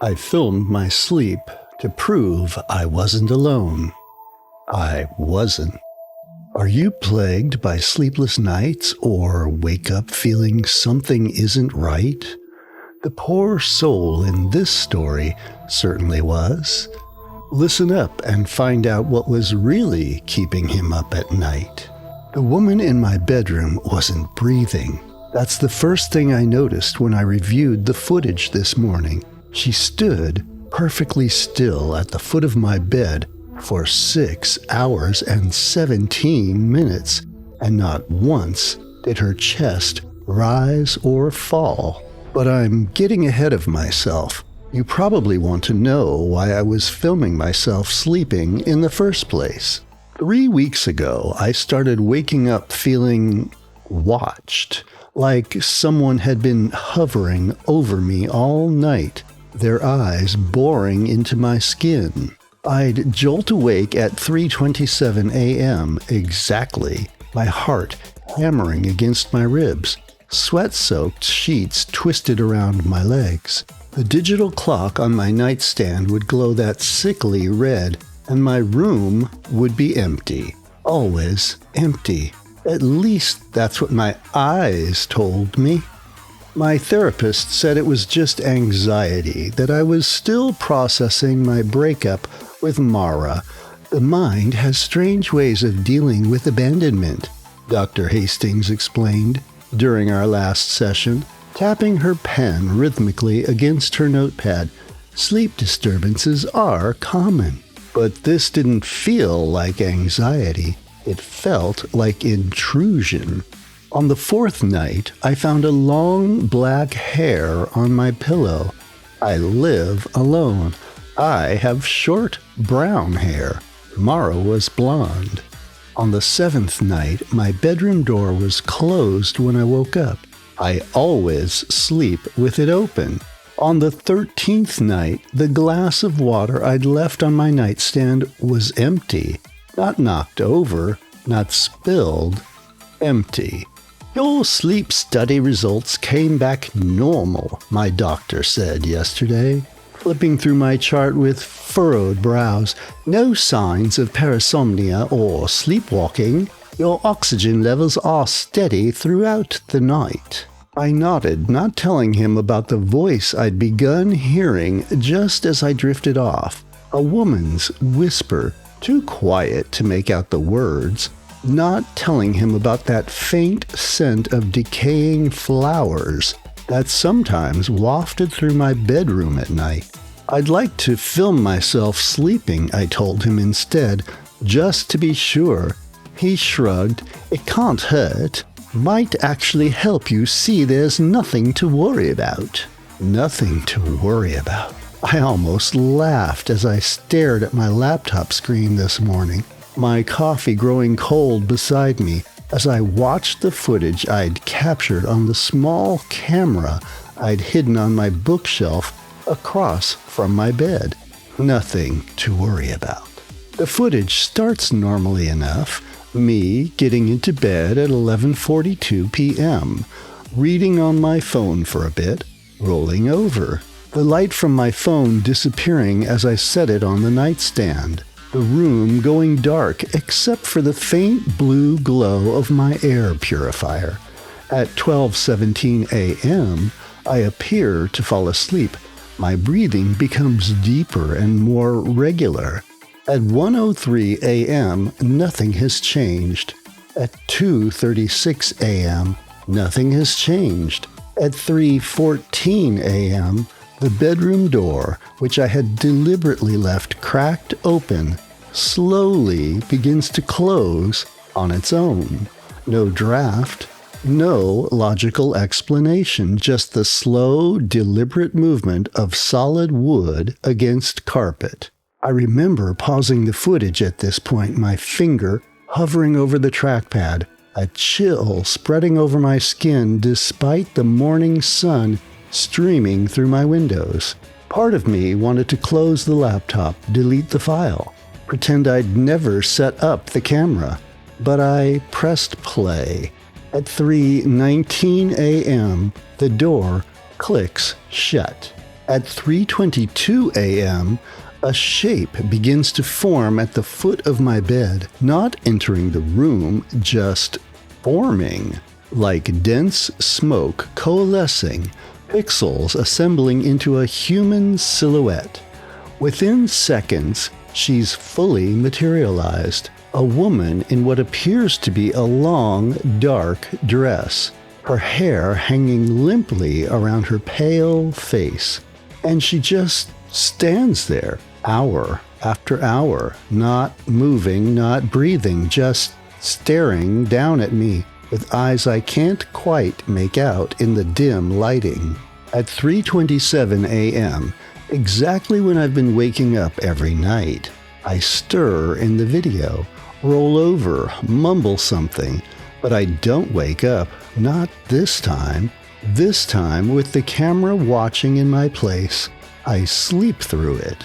I filmed my sleep to prove I wasn't alone. I wasn't. Are you plagued by sleepless nights or wake up feeling something isn't right? The poor soul in this story certainly was. Listen up and find out what was really keeping him up at night. The woman in my bedroom wasn't breathing. That's the first thing I noticed when I reviewed the footage this morning. She stood perfectly still at the foot of my bed for 6 hours and 17 minutes, and not once did her chest rise or fall. But I'm getting ahead of myself. You probably want to know why I was filming myself sleeping in the first place. 3 weeks ago, I started waking up feeling watched, like someone had been hovering over me all night, their eyes boring into my skin. I'd jolt awake at 3:27 a.m. exactly, my heart hammering against my ribs, sweat-soaked sheets twisted around my legs. The digital clock on my nightstand would glow that sickly red, and my room would be empty. Always empty. At least that's what my eyes told me. My therapist said it was just anxiety, that I was still processing my breakup with Mara. The mind has strange ways of dealing with abandonment, Dr. Hastings explained during our last session, tapping her pen rhythmically against her notepad. Sleep disturbances are common, but this didn't feel like anxiety. It felt like intrusion. On the fourth night, I found a long black hair on my pillow. I live alone. I have short brown hair. Mara was blonde. On the seventh night, my bedroom door was closed when I woke up. I always sleep with it open. On the 13th night, the glass of water I'd left on my nightstand was empty. Not knocked over, not spilled, empty. Your sleep study results came back normal, my doctor said yesterday, flipping through my chart with furrowed brows. No signs of parasomnia or sleepwalking. Your oxygen levels are steady throughout the night. I nodded, not telling him about the voice I'd begun hearing just as I drifted off. A woman's whisper, too quiet to make out the words. Not telling him about that faint scent of decaying flowers that sometimes wafted through my bedroom at night. I'd like to film myself sleeping, I told him instead, just to be sure. He shrugged. It can't hurt. Might actually help you see there's nothing to worry about. Nothing to worry about. I almost laughed as I stared at my laptop screen this morning, my coffee growing cold beside me as I watched the footage I'd captured on the small camera I'd hidden on my bookshelf across from my bed. Nothing to worry about. The footage starts normally enough, me getting into bed at 11:42 p.m., reading on my phone for a bit, rolling over. The light from my phone disappearing as I set it on the nightstand. The room going dark except for the faint blue glow of my air purifier. At 12:17 a.m., I appear to fall asleep. My breathing becomes deeper and more regular. At 1:03 a.m., nothing has changed. At 2:36 a.m., nothing has changed. At 3:14 a.m., the bedroom door, which I had deliberately left cracked open, slowly begins to close on its own. No draft, no logical explanation, just the slow, deliberate movement of solid wood against carpet. I remember pausing the footage at this point, my finger hovering over the trackpad, a chill spreading over my skin despite the morning sun streaming through my windows. Part of me wanted to close the laptop, delete the file, pretend I'd never set up the camera. But I pressed play. At 3:19 a.m., the door clicks shut. At 3:22 a.m., a shape begins to form at the foot of my bed, not entering the room, just forming, like dense smoke coalescing, pixels assembling into a human silhouette. Within seconds, she's fully materialized, a woman in what appears to be a long, dark dress, her hair hanging limply around her pale face. And she just stands there, hour after hour, not moving, not breathing, just staring down at me with eyes I can't quite make out in the dim lighting. At 3:27 a.m., exactly when I've been waking up every night, I stir in the video, roll over, mumble something, but I don't wake up, not this time. This time, with the camera watching in my place, I sleep through it.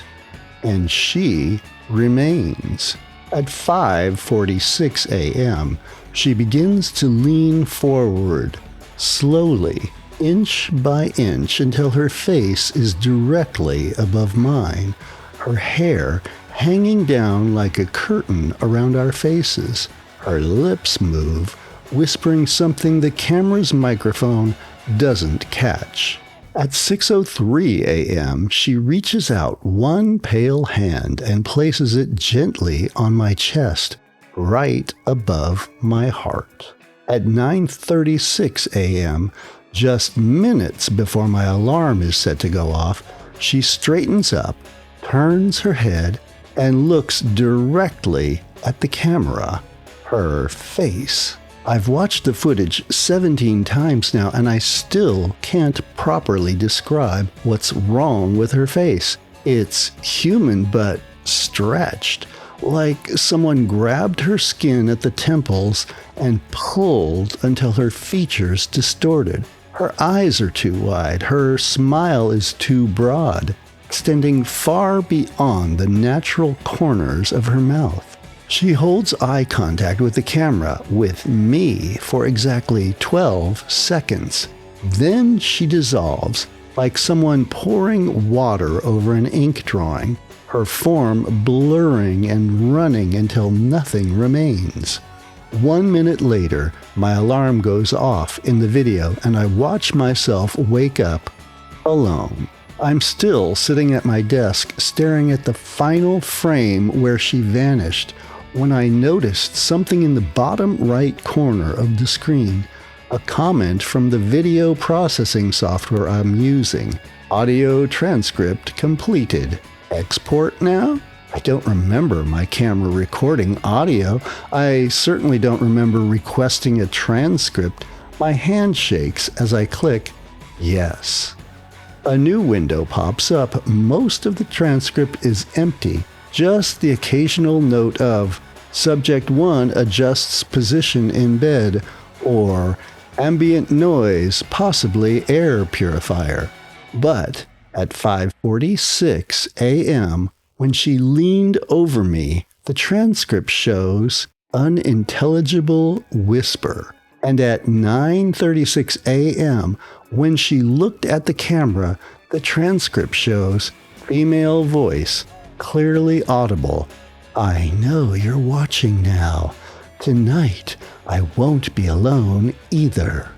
And she remains. At 5:46 a.m., she begins to lean forward, slowly, inch by inch, until her face is directly above mine, her hair hanging down like a curtain around our faces. Her lips move, whispering something the camera's microphone doesn't catch. At 6:03 a.m., she reaches out one pale hand and places it gently on my chest, right above my heart. At 9:36 a.m., just minutes before my alarm is set to go off, she straightens up, turns her head, and looks directly at the camera. Her face. I've watched the footage 17 times now, and I still can't properly describe what's wrong with her face. It's human, but stretched, like someone grabbed her skin at the temples and pulled until her features distorted. Her eyes are too wide, her smile is too broad, extending far beyond the natural corners of her mouth. She holds eye contact with the camera, with me, for exactly 12 seconds. Then she dissolves, like someone pouring water over an ink drawing, her form blurring and running until nothing remains. 1 minute later, my alarm goes off in the video, and I watch myself wake up alone. I'm still sitting at my desk, staring at the final frame where she vanished, when I noticed something in the bottom right corner of the screen, a comment from the video processing software I'm using. Audio transcript completed. Export now? I don't remember my camera recording audio. I certainly don't remember requesting a transcript. My hand shakes as I click yes. A new window pops up. Most of the transcript is empty. Just the occasional note of Subject 1 adjusts position in bed, or ambient noise, possibly air purifier. But at 5:46 a.m., when she leaned over me, the transcript shows unintelligible whisper. And at 9:36 a.m., when she looked at the camera, the transcript shows female voice, clearly audible. I know you're watching now. Tonight, I won't be alone either.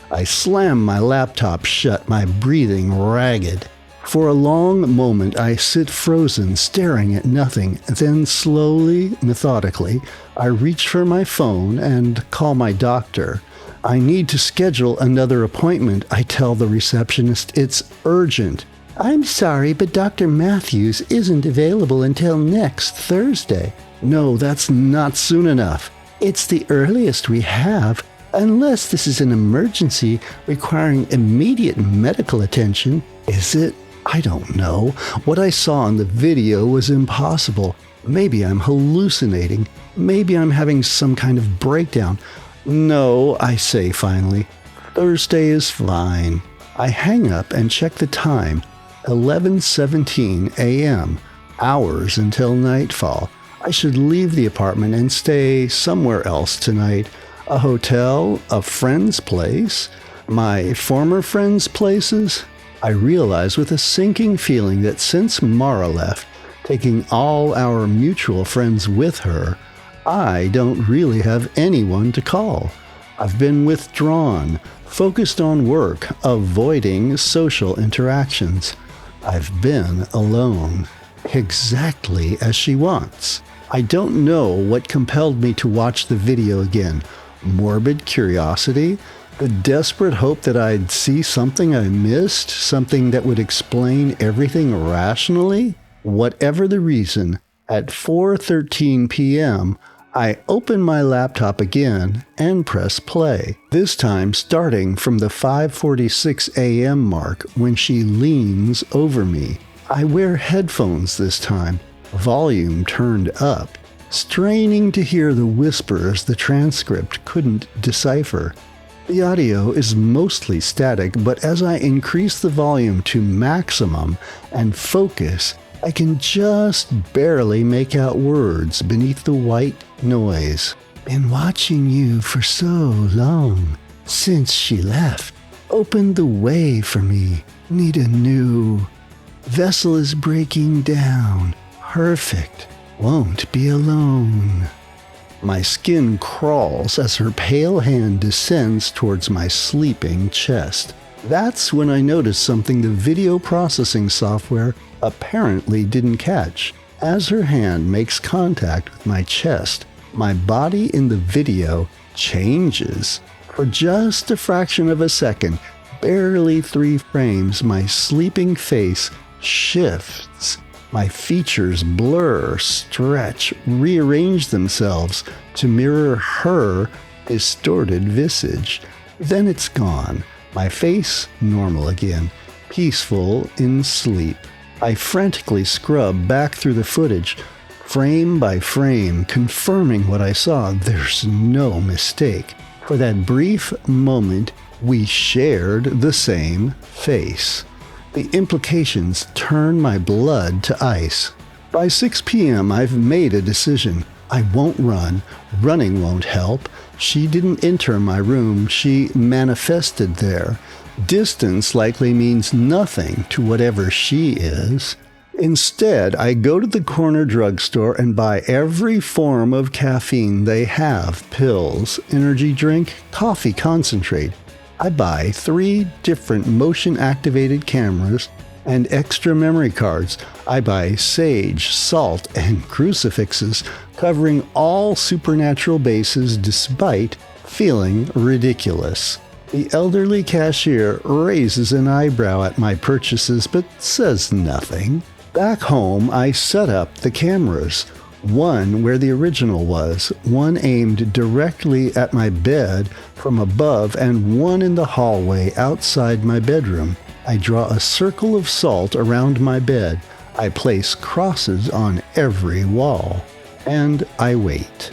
I slam my laptop shut, my breathing ragged. For a long moment, I sit frozen, staring at nothing. Then slowly, methodically, I reach for my phone and call my doctor. I need to schedule another appointment, I tell the receptionist. It's urgent. I'm sorry, but Dr. Matthews isn't available until next Thursday. No, that's not soon enough. It's the earliest we have, unless this is an emergency requiring immediate medical attention. Is it? I don't know. What I saw in the video was impossible. Maybe I'm hallucinating. Maybe I'm having some kind of breakdown. No, I say finally. Thursday is fine. I hang up and check the time. 11:17 a.m., hours until nightfall. I should leave the apartment and stay somewhere else tonight. A hotel, a friend's place, my former friends' places. I realize with a sinking feeling that since Mara left, taking all our mutual friends with her, I don't really have anyone to call. I've been withdrawn, focused on work, avoiding social interactions. I've been alone, exactly as she wants. I don't know what compelled me to watch the video again. Morbid curiosity? The desperate hope that I'd see something I missed? Something that would explain everything rationally? Whatever the reason, at 4:13 p.m., I open my laptop again and press play, this time starting from the 5:46 a.m. mark when she leans over me. I wear headphones this time, volume turned up, straining to hear the whispers the transcript couldn't decipher. The audio is mostly static, but as I increase the volume to maximum and focus, I can just barely make out words beneath the white noise. Been watching you for so long, since she left. Opened the way for me. Need a new. Vessel is breaking down. Perfect. Won't be alone. My skin crawls as her pale hand descends towards my sleeping chest. That's when I notice something the video processing software apparently didn't catch. As her hand makes contact with my chest, my body in the video changes. For just a fraction of a second, barely 3 frames, my sleeping face shifts. My features blur, stretch, rearrange themselves to mirror her distorted visage. Then it's gone. My face normal again, peaceful in sleep. I frantically scrub back through the footage, frame by frame, confirming what I saw. There's no mistake. For that brief moment, we shared the same face. The implications turn my blood to ice. By 6 p.m., I've made a decision. I won't run. Running won't help. She didn't enter my room. She manifested there. Distance likely means nothing to whatever she is. Instead, I go to the corner drugstore and buy every form of caffeine they have. Pills, energy drink, coffee concentrate. I buy 3 different motion-activated cameras and extra memory cards. I buy sage, salt, and crucifixes, covering all supernatural bases despite feeling ridiculous. The elderly cashier raises an eyebrow at my purchases but says nothing. Back home, I set up the cameras. One where the original was, one aimed directly at my bed from above, and one in the hallway outside my bedroom. I draw a circle of salt around my bed. I place crosses on every wall. And I wait.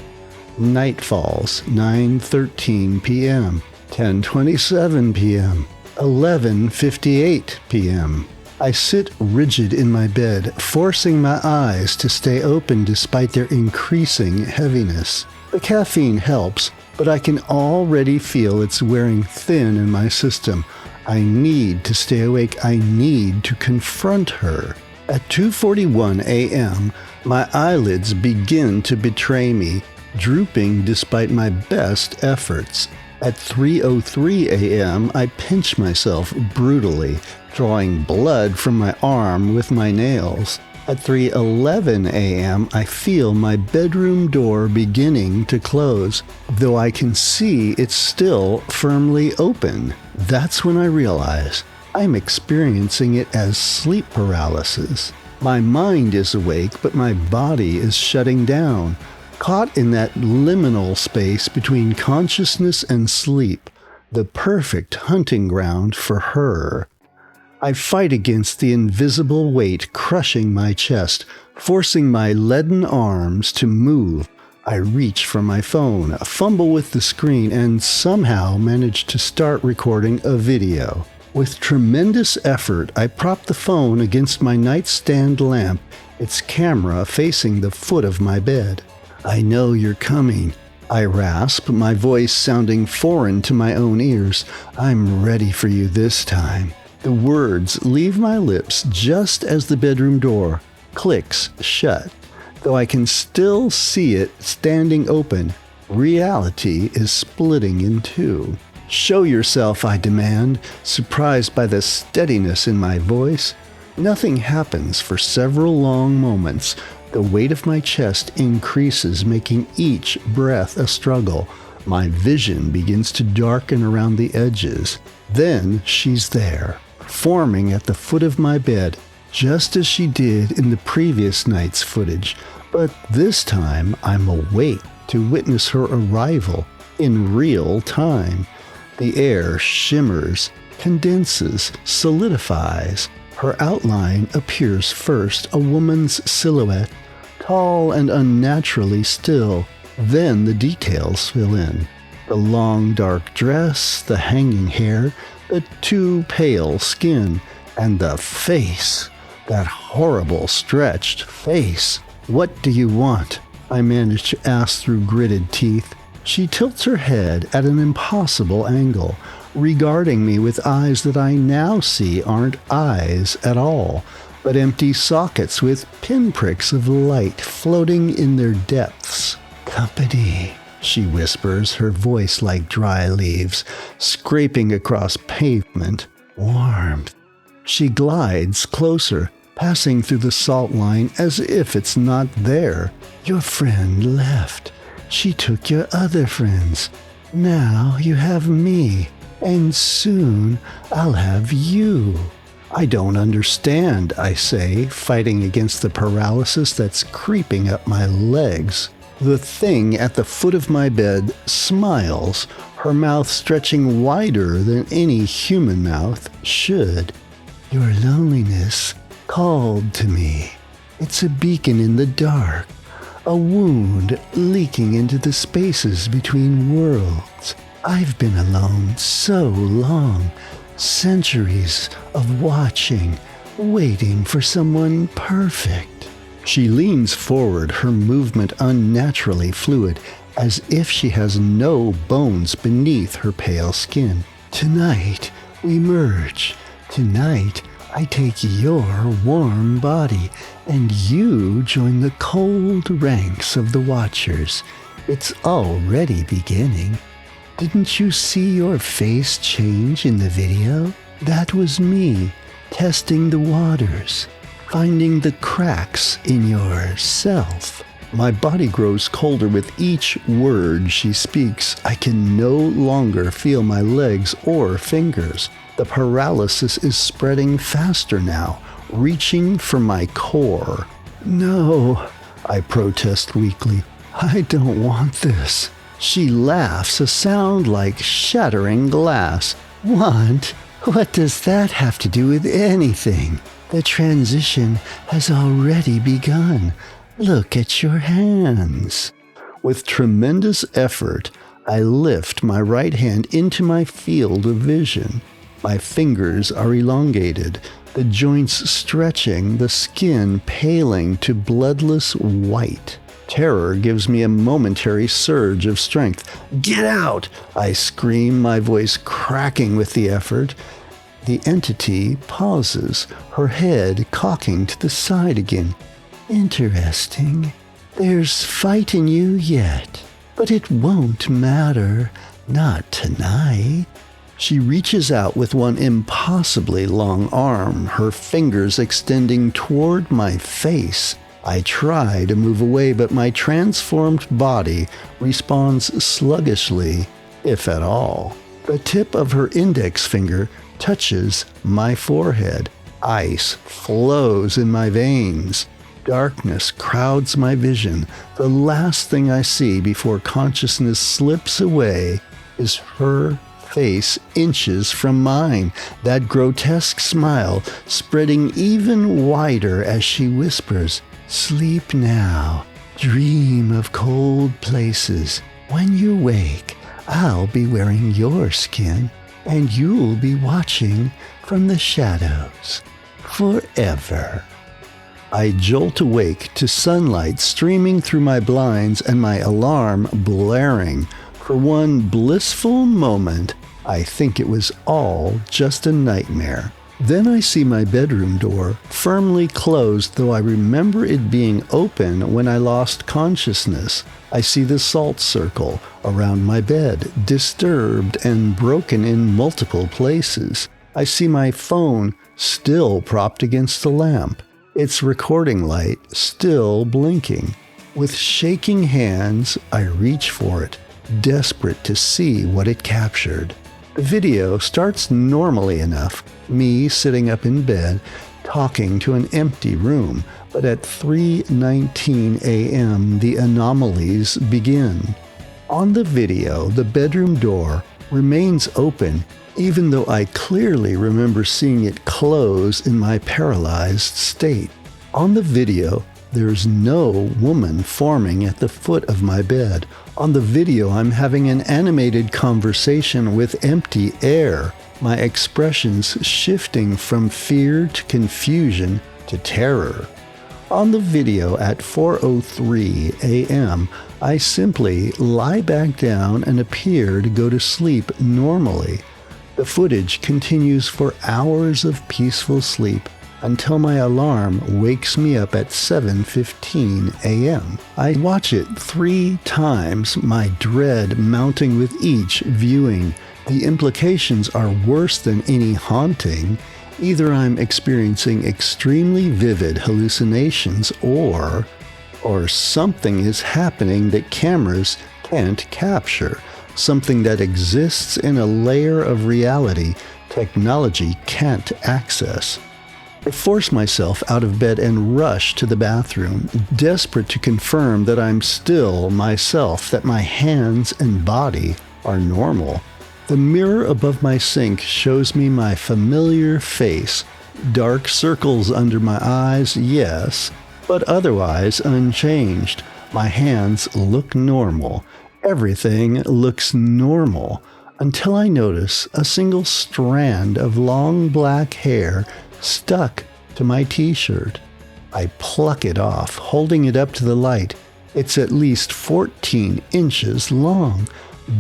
Night falls, 9:13 p.m., 10:27 p.m., 11:58 p.m. I sit rigid in my bed, forcing my eyes to stay open despite their increasing heaviness. The caffeine helps, but I can already feel it's wearing thin in my system. I need to stay awake. I need to confront her. At 2:41 a.m., my eyelids begin to betray me, drooping despite my best efforts. At 3:03 a.m., I pinch myself brutally, drawing blood from my arm with my nails. At 3:11 a.m., I feel my bedroom door beginning to close, though I can see it's still firmly open. That's when I realize I'm experiencing it as sleep paralysis. My mind is awake, but my body is shutting down, caught in that liminal space between consciousness and sleep, the perfect hunting ground for her. I fight against the invisible weight crushing my chest, forcing my leaden arms to move. I reach for my phone, fumble with the screen, and somehow manage to start recording a video. With tremendous effort, I prop the phone against my nightstand lamp, its camera facing the foot of my bed. I know you're coming, I rasp, my voice sounding foreign to my own ears. I'm ready for you this time. The words leave my lips just as the bedroom door clicks shut. Though I can still see it standing open, reality is splitting in two. "Show yourself," I demand, surprised by the steadiness in my voice. Nothing happens for several long moments. The weight of my chest increases, making each breath a struggle. My vision begins to darken around the edges. Then she's there, forming at the foot of my bed, just as she did in the previous night's footage. But this time, I'm awake to witness her arrival in real time. The air shimmers, condenses, solidifies. Her outline appears first, a woman's silhouette, tall and unnaturally still. Then the details fill in. The long dark dress, the hanging hair, the too pale skin, and the face. That horrible stretched face. "What do you want?" I manage to ask through gritted teeth. She tilts her head at an impossible angle, regarding me with eyes that I now see aren't eyes at all, but empty sockets with pinpricks of light floating in their depths. "Company," she whispers, her voice like dry leaves, scraping across pavement. "Warmth." She glides closer, passing through the salt line as if it's not there. "Your friend left. She took your other friends. Now you have me, and soon I'll have you." "I don't understand," I say, fighting against the paralysis that's creeping up my legs. The thing at the foot of my bed smiles, her mouth stretching wider than any human mouth should. "Your loneliness called to me. It's a beacon in the dark, a wound leaking into the spaces between worlds. I've been alone so long, centuries of watching, waiting for someone perfect." She leans forward, her movement unnaturally fluid, as if she has no bones beneath her pale skin. "Tonight we merge. Tonight I take your warm body, and you join the cold ranks of the Watchers. It's already beginning. Didn't you see your face change in the video? That was me, testing the waters, finding the cracks in yourself." My body grows colder with each word she speaks. I can no longer feel my legs or fingers. The paralysis is spreading faster now, reaching for my core. "No," I protest weakly. "I don't want this." She laughs, a sound like shattering glass. "Want? What does that have to do with anything? The transition has already begun. Look at your hands." With tremendous effort, I lift my right hand into my field of vision. My fingers are elongated, the joints stretching, the skin paling to bloodless white. Terror gives me a momentary surge of strength. "Get out!" I scream, my voice cracking with the effort. The entity pauses, her head cocking to the side again. "Interesting. There's fight in you yet, but it won't matter. Not tonight." She reaches out with one impossibly long arm, her fingers extending toward my face. I try to move away, but my transformed body responds sluggishly, if at all. The tip of her index finger touches my forehead. Ice flows in my veins. Darkness crowds my vision. The last thing I see before consciousness slips away is her face inches from mine, that grotesque smile spreading even wider as she whispers, "Sleep now, dream of cold places. When you wake, I'll be wearing your skin, and you'll be watching from the shadows forever." I jolt awake to sunlight streaming through my blinds and my alarm blaring. For one blissful moment, I think it was all just a nightmare. Then I see my bedroom door firmly closed, though I remember it being open when I lost consciousness. I see the salt circle around my bed, disturbed and broken in multiple places. I see my phone still propped against the lamp, its recording light still blinking. With shaking hands, I reach for it, desperate to see what it captured. The video starts normally enough, me sitting up in bed, talking to an empty room, but at 3:19 a.m. the anomalies begin. On the video, the bedroom door remains open, even though I clearly remember seeing it close in my paralyzed state. On the video, there's no woman forming at the foot of my bed. On the video, I'm having an animated conversation with empty air, my expressions shifting from fear to confusion to terror. On the video at 4:03 a.m., I simply lie back down and appear to go to sleep normally. The footage continues for hours of peaceful sleep until my alarm wakes me up at 7:15 a.m. I watch it 3 times, my dread mounting with each viewing. The implications are worse than any haunting. Either I'm experiencing extremely vivid hallucinations or something is happening that cameras can't capture, something that exists in a layer of reality technology can't access. I force myself out of bed and rush to the bathroom, desperate to confirm that I'm still myself, that my hands and body are normal. The mirror above my sink shows me my familiar face. Dark circles under my eyes, yes, but otherwise unchanged. My hands look normal. Everything looks normal, until I notice a single strand of long black hair stuck to my t-shirt. I pluck it off, holding it up to the light. It's at least 14 inches long.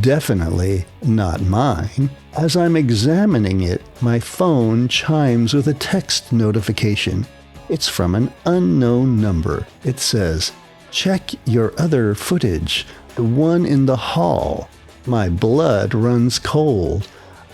Definitely not mine. As I'm examining it, my phone chimes with a text notification. It's from an unknown number. It says, "Check your other footage, the one in the hall." My blood runs cold.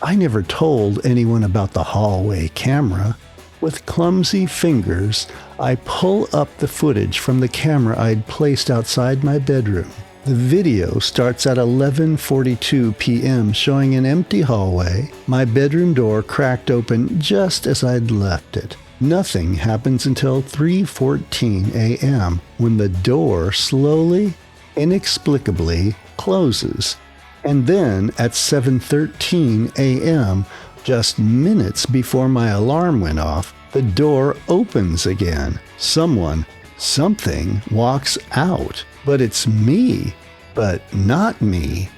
I never told anyone about the hallway camera. With clumsy fingers, I pull up the footage from the camera I'd placed outside my bedroom. The video starts at 11:42 p.m., showing an empty hallway, my bedroom door cracked open just as I'd left it. Nothing happens until 3:14 a.m., when the door slowly, inexplicably closes. And then at 7:13 a.m., just minutes before my alarm went off, the door opens again. Something walks out. But it's me. But not me.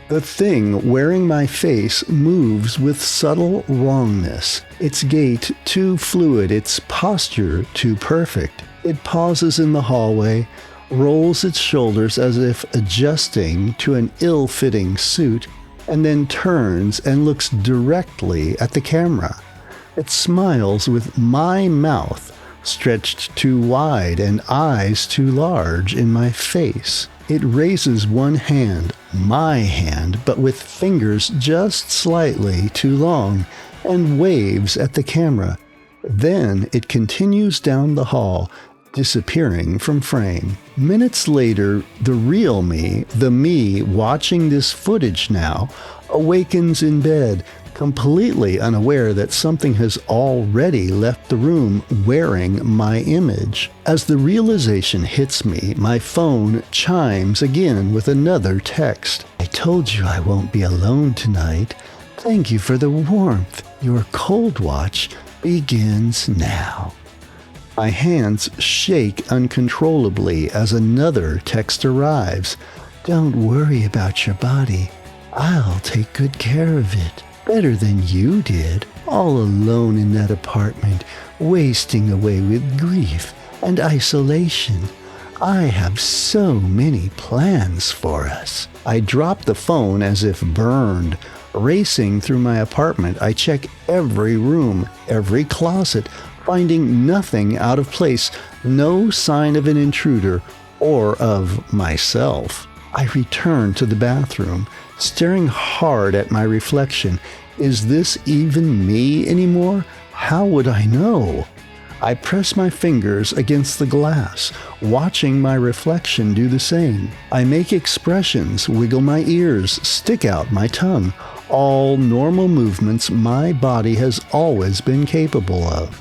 The thing wearing my face moves with subtle wrongness. Its gait too fluid, its posture too perfect. It pauses in the hallway, rolls its shoulders as if adjusting to an ill-fitting suit, and then turns and looks directly at the camera. It smiles with my mouth stretched too wide and eyes too large in my face. It raises one hand, my hand, but with fingers just slightly too long, and waves at the camera. Then it continues down the hall, disappearing from frame. Minutes later, the real me, the me watching this footage now, awakens in bed, completely unaware that something has already left the room wearing my image. As the realization hits me, my phone chimes again with another text. "I told you I won't be alone tonight. Thank you for the warmth. Your cold watch begins now." My hands shake uncontrollably as another text arrives. "Don't worry about your body. I'll take good care of it. Better than you did, all alone in that apartment, wasting away with grief and isolation. I have so many plans for us." I drop the phone as if burned. Racing through my apartment, I check every room, every closet, finding nothing out of place, no sign of an intruder or of myself. I return to the bathroom, staring hard at my reflection. Is this even me anymore? How would I know? I press my fingers against the glass, watching my reflection do the same. I make expressions, wiggle my ears, stick out my tongue, all normal movements my body has always been capable of.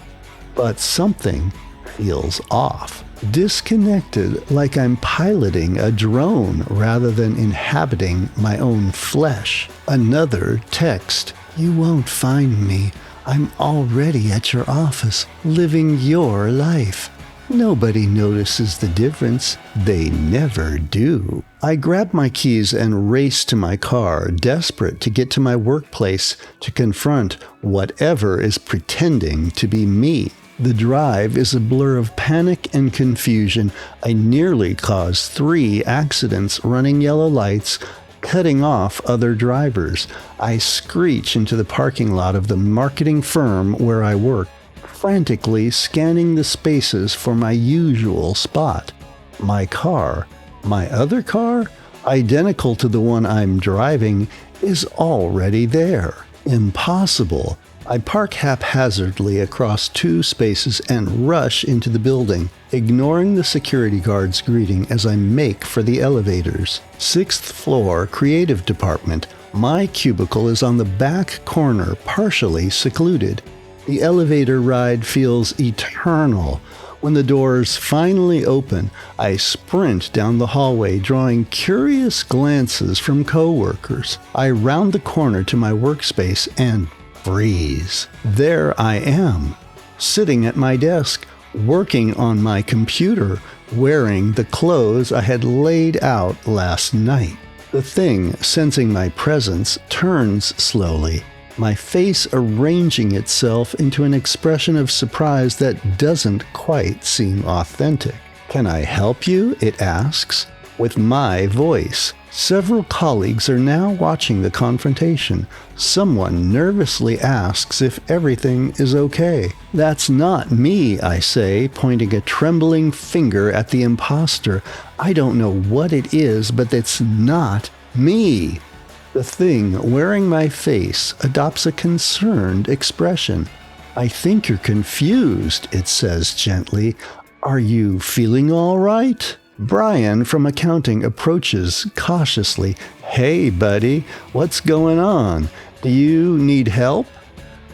But something feels off, disconnected, like I'm piloting a drone rather than inhabiting my own flesh. Another text. You won't find me. I'm already at your office, living your life. Nobody notices the difference. They never do. I grab my keys and race to my car, desperate to get to my workplace to confront whatever is pretending to be me. The drive is a blur of panic and confusion. I nearly caused 3 accidents running yellow lights, cutting off other drivers. I screech into the parking lot of the marketing firm where I work, frantically scanning the spaces for my usual spot. My car, my other car, identical to the one I'm driving, is already there. Impossible. I park haphazardly across 2 spaces and rush into the building, ignoring the security guard's greeting as I make for the elevators. 6th floor, creative department. My cubicle is on the back corner, partially secluded. The elevator ride feels eternal. When the doors finally open, I sprint down the hallway, drawing curious glances from coworkers. I round the corner to my workspace and freeze. There I am, sitting at my desk, working on my computer, wearing the clothes I had laid out last night. The thing, sensing my presence, turns slowly, my face arranging itself into an expression of surprise that doesn't quite seem authentic. "Can I help you?" it asks, with my voice. Several colleagues are now watching the confrontation. Someone nervously asks if everything is okay. "That's not me," I say, pointing a trembling finger at the imposter. "I don't know what it is, but it's not me." The thing wearing my face adopts a concerned expression. "I think you're confused," it says gently. "Are you feeling all right?" Brian from accounting approaches cautiously. "Hey, buddy, what's going on? Do you need help?"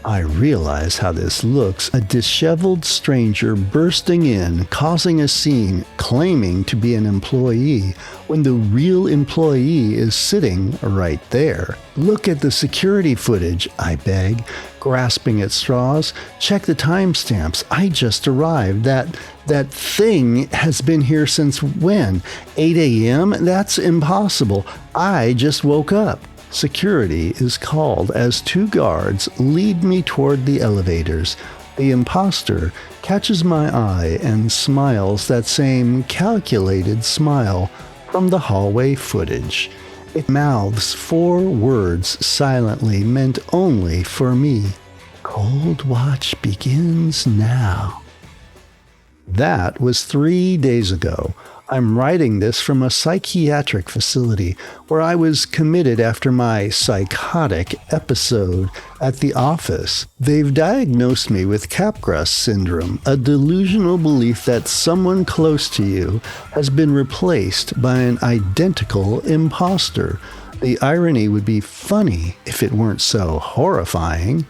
I realize how this looks. A disheveled stranger bursting in, causing a scene, claiming to be an employee, when the real employee is sitting right there. "Look at the security footage," I beg, grasping at straws. "Check the timestamps. I just arrived. That thing has been here since when? 8 a.m.? That's impossible. I just woke up." Security is called as 2 guards lead me toward the elevators. The imposter catches my eye and smiles that same calculated smile from the hallway footage. It mouths 4 words silently, meant only for me. "Cold watch begins now." That was 3 days ago. I'm writing this from a psychiatric facility where I was committed after my psychotic episode at the office. They've diagnosed me with Capgras syndrome, a delusional belief that someone close to you has been replaced by an identical imposter. The irony would be funny if it weren't so horrifying.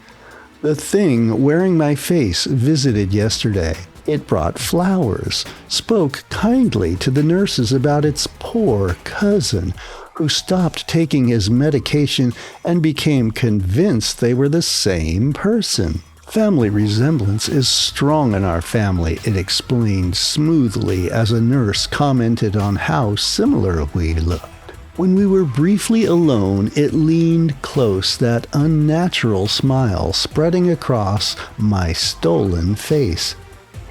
The thing wearing my face visited yesterday. It brought flowers, spoke kindly to the nurses about its poor cousin, who stopped taking his medication and became convinced they were the same person. "Family resemblance is strong in our family," it explained smoothly as a nurse commented on how similar we looked. When we were briefly alone, it leaned close, that unnatural smile spreading across my stolen face.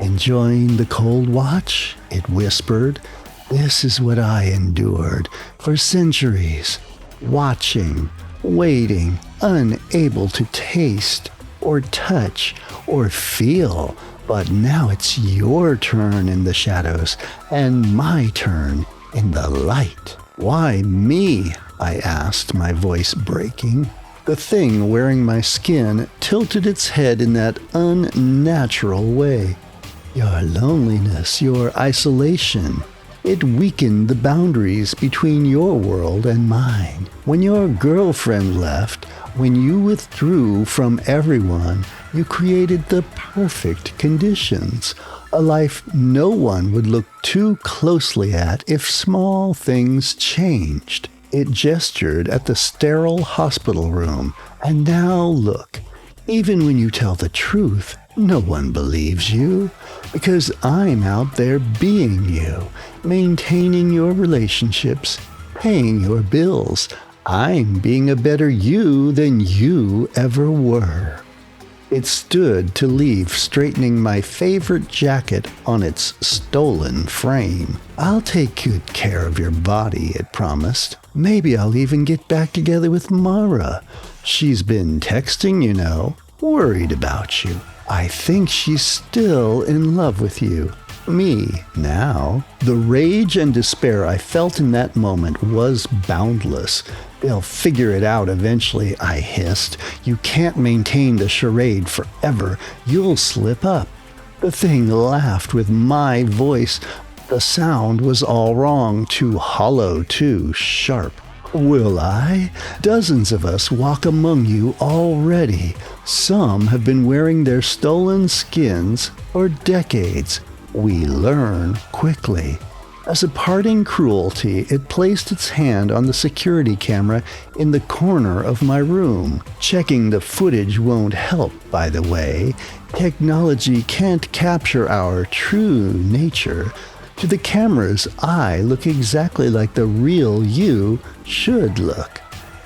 "Enjoying the cold watch?" it whispered. "This is what I endured for centuries. Watching, waiting, unable to taste or touch or feel. But now it's your turn in the shadows and my turn in the light. Why me? I asked, my voice breaking. The thing wearing my skin tilted its head in that unnatural way. Your loneliness, your isolation. It weakened the boundaries between your world and mine. When your girlfriend left, when you withdrew from everyone, you created the perfect conditions. A life no one would look too closely at if small things changed. It gestured at the sterile hospital room. And now look, even when you tell the truth, no one believes you. Because I'm out there being you, maintaining your relationships, paying your bills. I'm being a better you than you ever were. It stood to leave, straightening my favorite jacket on its stolen frame. I'll take good care of your body, it promised. Maybe I'll even get back together with Mara. She's been texting, you know, worried about you. I think she's still in love with you. Me, now. The rage and despair I felt in that moment was boundless. They'll figure it out eventually, I hissed. You can't maintain the charade forever. You'll slip up. The thing laughed with my voice. The sound was all wrong, too hollow, too sharp. Will I? Dozens of us walk among you already. Some have been wearing their stolen skins for decades. We learn quickly. As a parting cruelty, it placed its hand on the security camera in the corner of my room. Checking the footage won't help, by the way. Technology can't capture our true nature. To the camera's eye, look exactly like the real you should look.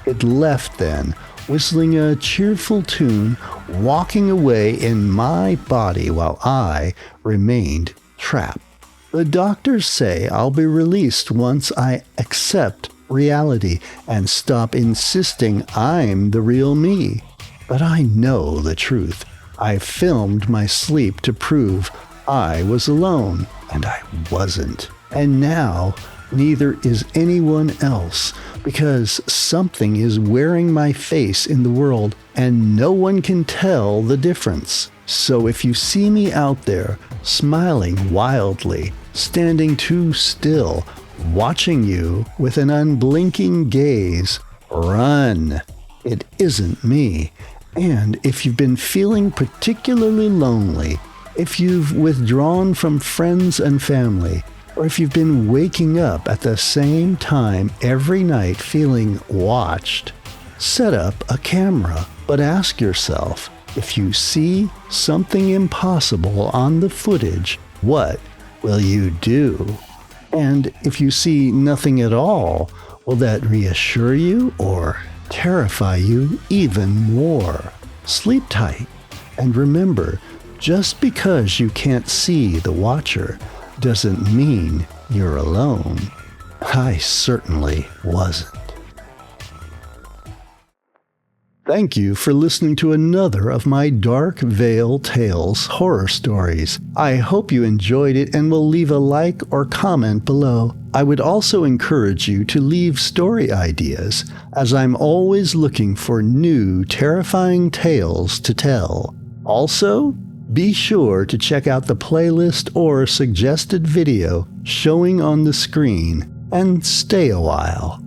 It left then, whistling a cheerful tune, walking away in my body while I remained trapped. The doctors say I'll be released once I accept reality and stop insisting I'm the real me. But I know the truth. I filmed my sleep to prove I was alone, and I wasn't. And now, neither is anyone else, because something is wearing my face in the world, and no one can tell the difference. So if you see me out there, smiling wildly, standing too still, watching you with an unblinking gaze, run. It isn't me. And if you've been feeling particularly lonely, if you've withdrawn from friends and family, or if you've been waking up at the same time every night feeling watched, set up a camera. But ask yourself, if you see something impossible on the footage, what will you do? And if you see nothing at all, will that reassure you or terrify you even more? Sleep tight, and remember, just because you can't see the watcher doesn't mean you're alone. I certainly wasn't. Thank you for listening to another of my Dark Veil Tales horror stories. I hope you enjoyed it and will leave a like or comment below. I would also encourage you to leave story ideas, as I'm always looking for new terrifying tales to tell. Also, be sure to check out the playlist or suggested video showing on the screen, and stay a while.